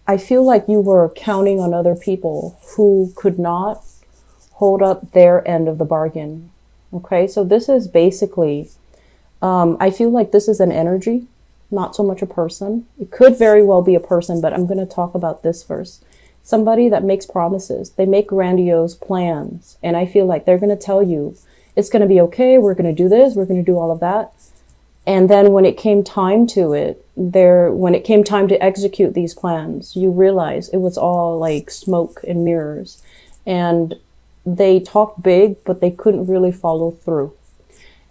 I feel like you were counting on other people who could not hold up their end of the bargain. Okay, so this is basically, I feel like this is an energy, not so much a person. It could very well be a person, but I'm going to talk about this first. Somebody that makes promises, they make grandiose plans, and I feel like they're going to tell you it's going to be okay, we're going to do this, we're going to do all of that. And then when it came time to it, when it came time to execute these plans, you realize it was all like smoke and mirrors. And they talked big, but they couldn't really follow through.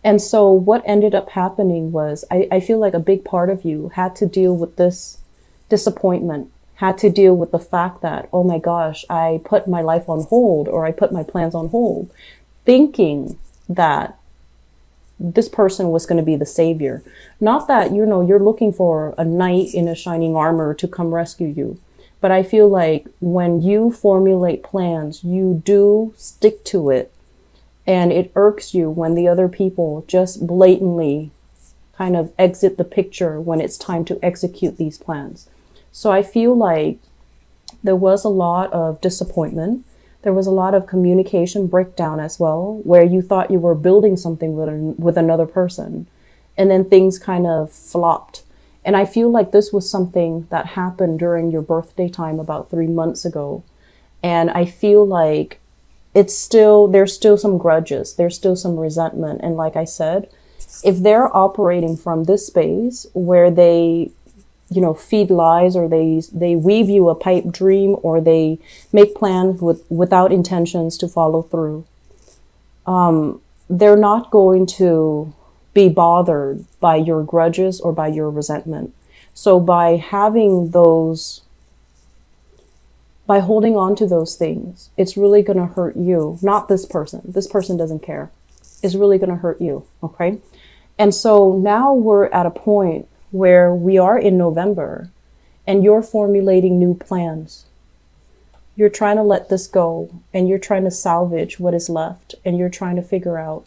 And so what ended up happening was I feel like a big part of you had to deal with this disappointment, had to deal with the fact that, oh my gosh, I put my life on hold, or I put my plans on hold, thinking that this person was going to be the savior. Not that, you're looking for a knight in a shining armor to come rescue you. But I feel like when you formulate plans, you do stick to it. And it irks you when the other people just blatantly kind of exit the picture when it's time to execute these plans. So I feel like there was a lot of disappointment. There was a lot of communication breakdown as well, where you thought you were building something with another person, and then things kind of flopped. And I feel like this was something that happened during your birthday time about 3 months ago. And I feel like there's still some grudges, there's still some resentment. And like I said, if they're operating from this space where they feed lies, or they weave you a pipe dream, or they make plans without intentions to follow through, they're not going to be bothered by your grudges or by your resentment. So by holding on to those things, it's really going to hurt you, not this person. This person doesn't care. It's really going to hurt you. Okay. And so now we're at a point where we are in November, and you're formulating new plans. You're trying to let this go, and you're trying to salvage what is left, and you're trying to figure out.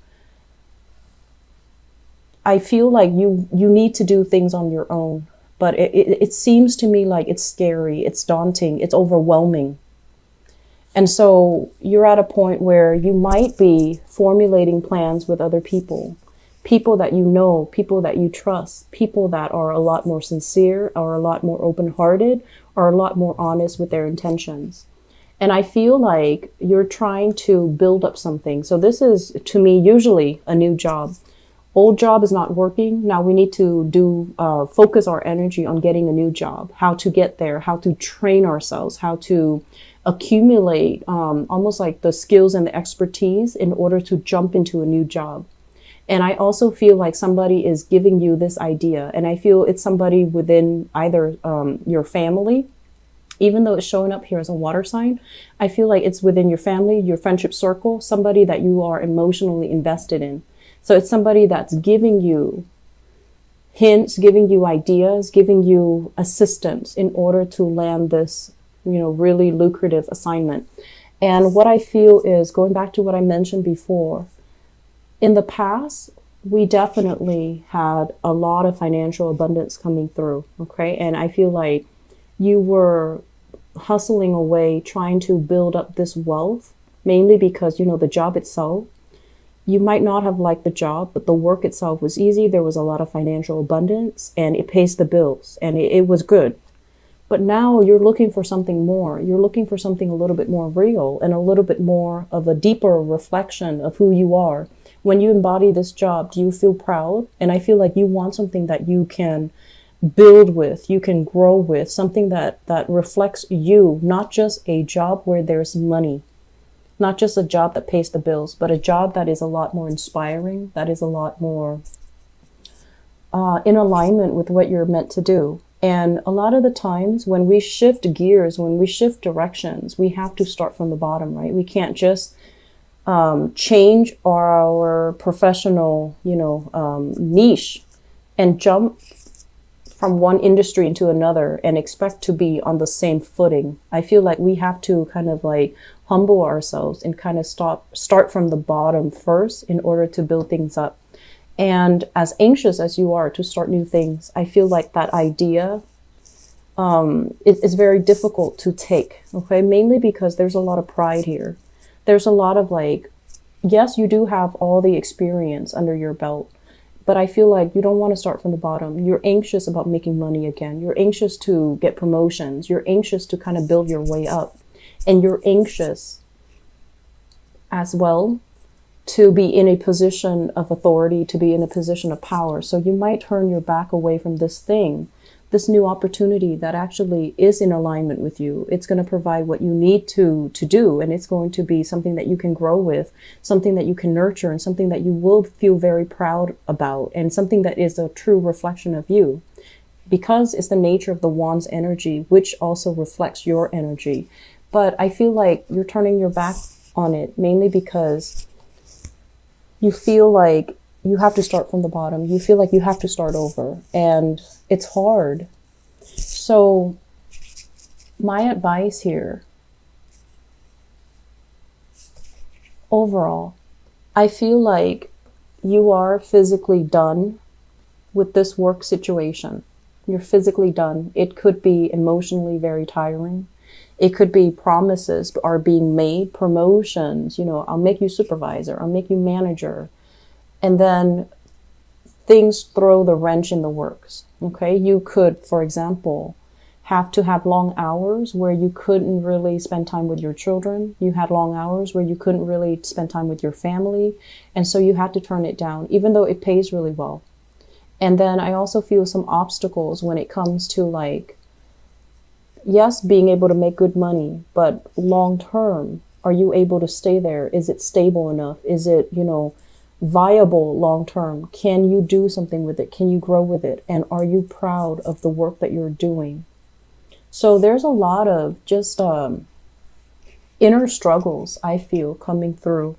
I feel like you need to do things on your own, but it seems to me like it's scary, it's daunting, it's overwhelming. And so you're at a point where you might be formulating plans with other people. People that you know, people that you trust, people that are a lot more sincere, are a lot more open-hearted, are a lot more honest with their intentions. And I feel like you're trying to build up something. So this is, to me, usually a new job. Old job is not working. Now we need to focus our energy on getting a new job, how to get there, how to train ourselves, how to accumulate almost like the skills and the expertise in order to jump into a new job. And I also feel like somebody is giving you this idea, and I feel it's somebody within either your family, even though it's showing up here as a water sign. I feel like it's within your family, your friendship circle, somebody that you are emotionally invested in. So it's somebody that's giving you hints, giving you ideas, giving you assistance in order to land this, really lucrative assignment. And what I feel is, going back to what I mentioned before, in the past, we definitely had a lot of financial abundance coming through, okay? And I feel like you were hustling away, trying to build up this wealth, mainly because, the job itself, you might not have liked the job, but the work itself was easy. There was a lot of financial abundance, and it pays the bills, and it was good. But now you're looking for something more. You're looking for something a little bit more real, and a little bit more of a deeper reflection of who you are. When you embody this job, do you feel proud? And I feel like you want something that you can build with, you can grow with, something that reflects you, not just a job where there's money, not just a job that pays the bills, but a job that is a lot more inspiring, that is a lot more in alignment with what you're meant to do. And a lot of the times when we shift gears, when we shift directions, we have to start from the bottom, right? We can't just change our professional, niche and jump from one industry into another and expect to be on the same footing. I feel like we have to kind of like humble ourselves and kind of start from the bottom first in order to build things up. And as anxious as you are to start new things, I feel like that idea it's very difficult to take, okay? Mainly because there's a lot of pride here. There's a lot of like, yes, you do have all the experience under your belt, but I feel like you don't want to start from the bottom. You're anxious about making money again. You're anxious to get promotions. You're anxious to kind of build your way up. And you're anxious as well to be in a position of authority, to be in a position of power. So you might turn your back away from this thing, this new opportunity that actually is in alignment with you. It's going to provide what you need to do, and it's going to be something that you can grow with, something that you can nurture, and something that you will feel very proud about, and something that is a true reflection of you. Because it's the nature of the wand's energy, which also reflects your energy. But I feel like you're turning your back on it, mainly because you feel like you have to start from the bottom. You feel like you have to start over, and it's hard. So my advice here, overall, I feel like you are physically done with this work situation. You're physically done. It could be emotionally very tiring. It could be promises are being made, promotions, I'll make you supervisor, I'll make you manager. And then things throw the wrench in the works, okay? You could, for example, have to have long hours where you couldn't really spend time with your children. You had long hours where you couldn't really spend time with your family. And so you had to turn it down, even though it pays really well. And then I also feel some obstacles when it comes to like, yes, being able to make good money, but long term, are you able to stay there? Is it stable enough? Is it, viable long term? Can you do something with it? Can you grow with it? And are you proud of the work that you're doing? So there's a lot of just inner struggles, I feel, coming through.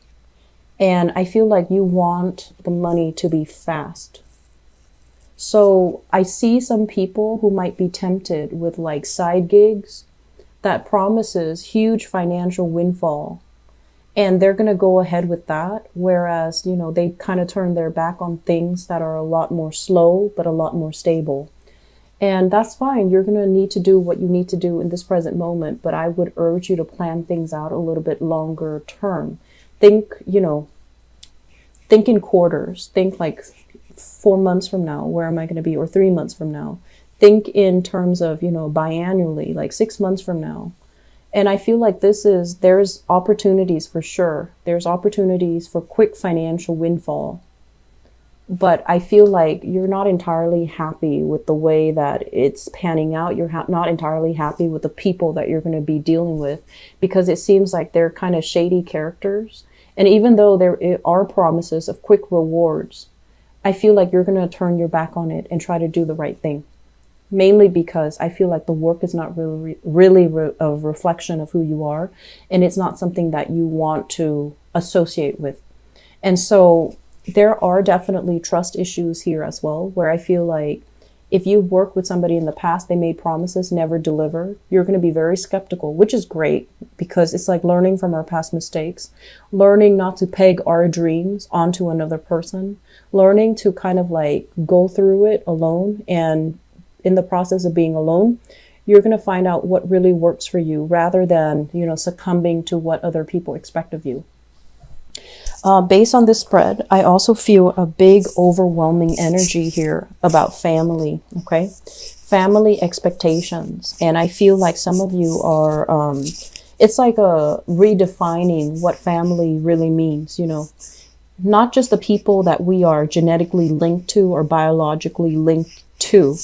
And I feel like you want the money to be fast. So I see some people who might be tempted with like side gigs that promises huge financial windfall. And they're going to go ahead with that. Whereas, they kind of turn their back on things that are a lot more slow, but a lot more stable. And that's fine. You're going to need to do what you need to do in this present moment. But I would urge you to plan things out a little bit longer term. Think in quarters. Think like 4 months from now, where am I going to be? Or 3 months from now. Think in terms of, biannually, like 6 months from now. And I feel like there's opportunities for sure. There's opportunities for quick financial windfall. But I feel like you're not entirely happy with the way that it's panning out. You're not entirely happy with the people that you're going to be dealing with, because it seems like they're kind of shady characters. And even though there are promises of quick rewards, I feel like you're going to turn your back on it and try to do the right thing. Mainly because I feel like the work is not really a reflection of who you are. And it's not something that you want to associate with. And so there are definitely trust issues here as well, where I feel like if you work with somebody in the past, they made promises, never deliver, you're going to be very skeptical, which is great, because it's like learning from our past mistakes, learning not to peg our dreams onto another person, learning to kind of like go through it alone. And in the process of being alone, you're going to find out what really works for you, rather than, succumbing to what other people expect of you. Based on this spread, I also feel a big overwhelming energy here about family. Okay. Family expectations. And I feel like some of you are, it's like a redefining what family really means, not just the people that we are genetically linked to or biologically linked to.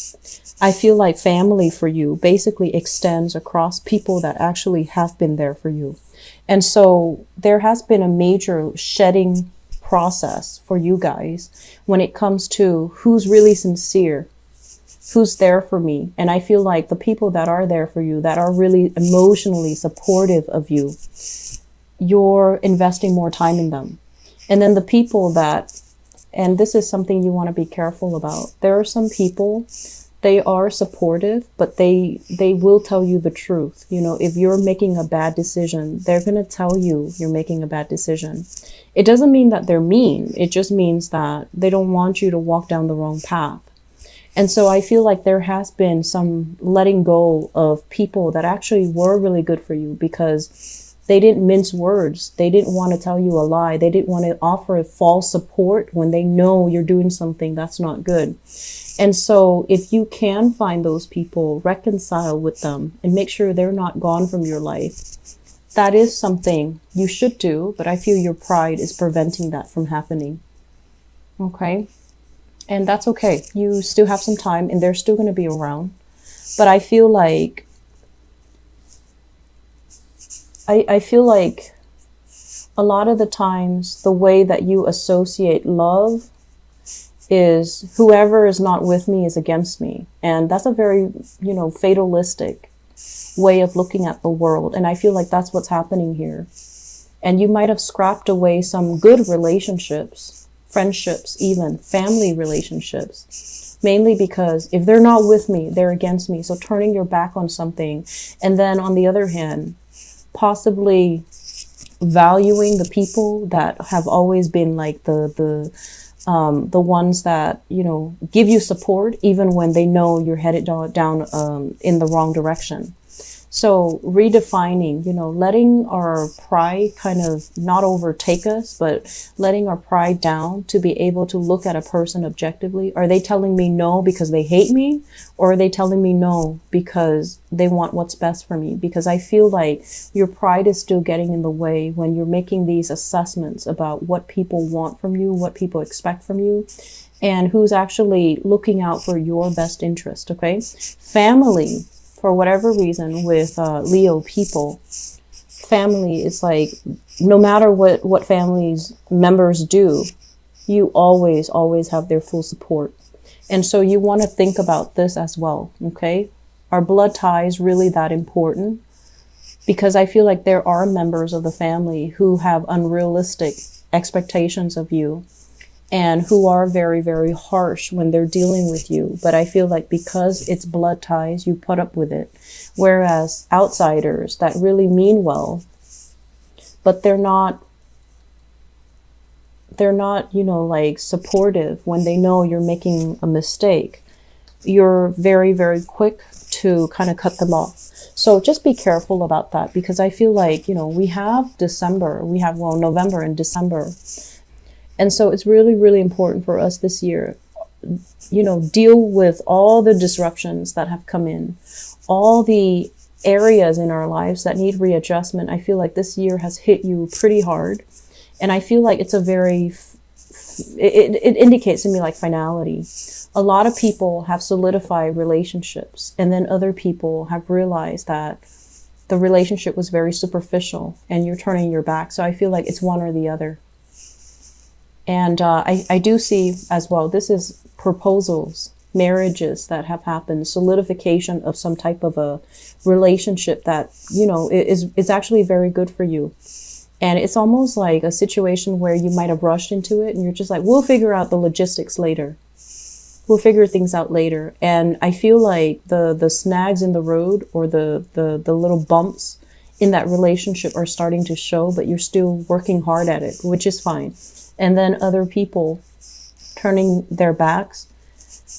I feel like family for you basically extends across people that actually have been there for you. And so there has been a major shedding process for you guys when it comes to who's really sincere, who's there for me. And I feel like the people that are there for you, that are really emotionally supportive of you, you're investing more time in them. And then the people that, and this is something you want to be careful about. There are some people, they are supportive, but they will tell you the truth. If you're making a bad decision, they're going to tell you you're making a bad decision. It doesn't mean that they're mean. It just means that they don't want you to walk down the wrong path. And so I feel like there has been some letting go of people that actually were really good for you, because they didn't mince words. They didn't want to tell you a lie. They didn't want to offer false support when they know you're doing something that's not good. And so if you can find those people, reconcile with them and make sure they're not gone from your life, that is something you should do. But I feel your pride is preventing that from happening. Okay. And that's okay. You still have some time and they're still going to be around. But I feel like I feel like a lot of the times the way that you associate love is whoever is not with me is against me. And that's a very, fatalistic way of looking at the world. And I feel like that's what's happening here. And you might have scrapped away some good relationships, friendships, even family relationships, mainly because if they're not with me, they're against me. So turning your back on something. And then on the other hand, possibly valuing the people that have always been like the ones that, give you support, even when they know you're headed down in the wrong direction. So redefining, letting our pride kind of not overtake us, but letting our pride down to be able to look at a person objectively. Are they telling me no because they hate me? Or are they telling me no because they want what's best for me? Because I feel like your pride is still getting in the way when you're making these assessments about what people want from you, what people expect from you, and who's actually looking out for your best interest. Okay. Family, for whatever reason, with Leo people, family is like, no matter what family's members do, you always have their full support. And so you want to think about this as well, okay? Are blood ties really that important? Because I feel like there are members of the family who have unrealistic expectations of you and who are very, very harsh when they're dealing with you. But I feel like because it's blood ties, you put up with it. Whereas outsiders that really mean well, but they're not, like supportive when they know you're making a mistake, you're very, very quick to kind of cut them off. So just be careful about that, because I feel like, we have November and December. And so it's really, really important for us this year, deal with all the disruptions that have come in, all the areas in our lives that need readjustment. I feel like this year has hit you pretty hard. And I feel like it's it indicates to me like finality. A lot of people have solidified relationships, and then other people have realized that the relationship was very superficial and you're turning your back. So I feel like it's one or the other. And I do see as well, this is proposals, marriages that have happened, solidification of some type of a relationship that, is actually very good for you. And it's almost like a situation where you might have rushed into it and you're just like, we'll figure out the logistics later. We'll figure things out later. And I feel like the snags in the road, or the little bumps in that relationship are starting to show, but you're still working hard at it, which is fine. And then other people turning their backs,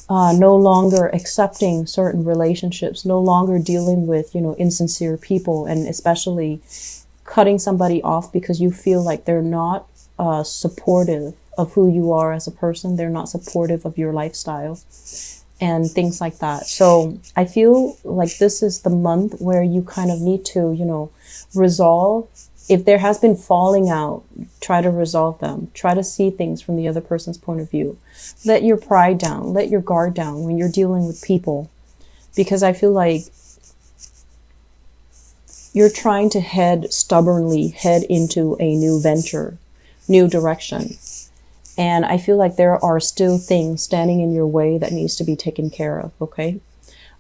no longer accepting certain relationships, no longer dealing with, insincere people, and especially cutting somebody off because you feel like they're not supportive of who you are as a person. They're not supportive of your lifestyle and things like that. So I feel like this is the month where you kind of need to, resolve. If there has been falling out, try to resolve them. Try to see things from the other person's point of view. Let your pride down. Let your guard down when you're dealing with people. Because I feel like you're trying to stubbornly head into a new venture, new direction. And I feel like there are still things standing in your way that needs to be taken care of, okay?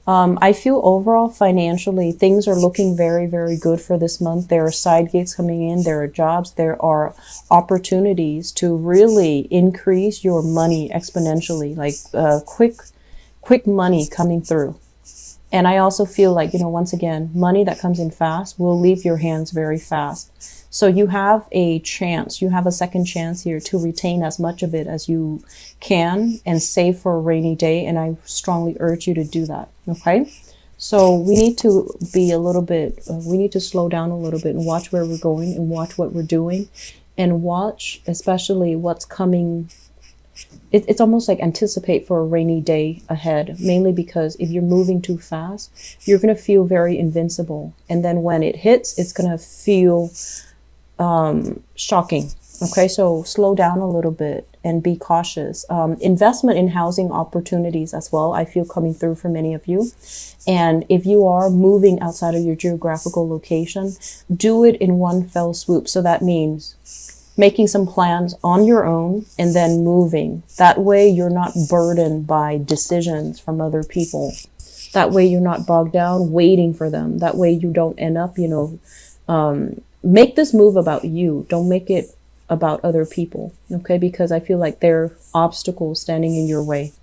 I feel overall financially, things are looking very, very good for this month. There are side gigs coming in. There are jobs. There are opportunities to really increase your money exponentially, like quick money coming through. And I also feel like, once again, money that comes in fast will leave your hands very fast. So you have a chance, you have a second chance here to retain as much of it as you can and save for a rainy day. And I strongly urge you to do that. Okay. So we need to be a little bit, we need to slow down a little bit and watch where we're going and watch what we're doing and watch especially what's coming. It's almost like anticipate for a rainy day ahead, mainly because if you're moving too fast, you're going to feel very invincible. And then when it hits, it's going to feel shocking. Okay, so slow down a little bit and be cautious. Investment in housing opportunities as well, I feel coming through for many of you. And if you are moving outside of your geographical location, do it in one fell swoop. So that means making some plans on your own and then moving. That way you're not burdened by decisions from other people. That way you're not bogged down waiting for them. That way you don't end up, make this move about you. Don't make it about other people, okay? Because I feel like there are obstacles standing in your way.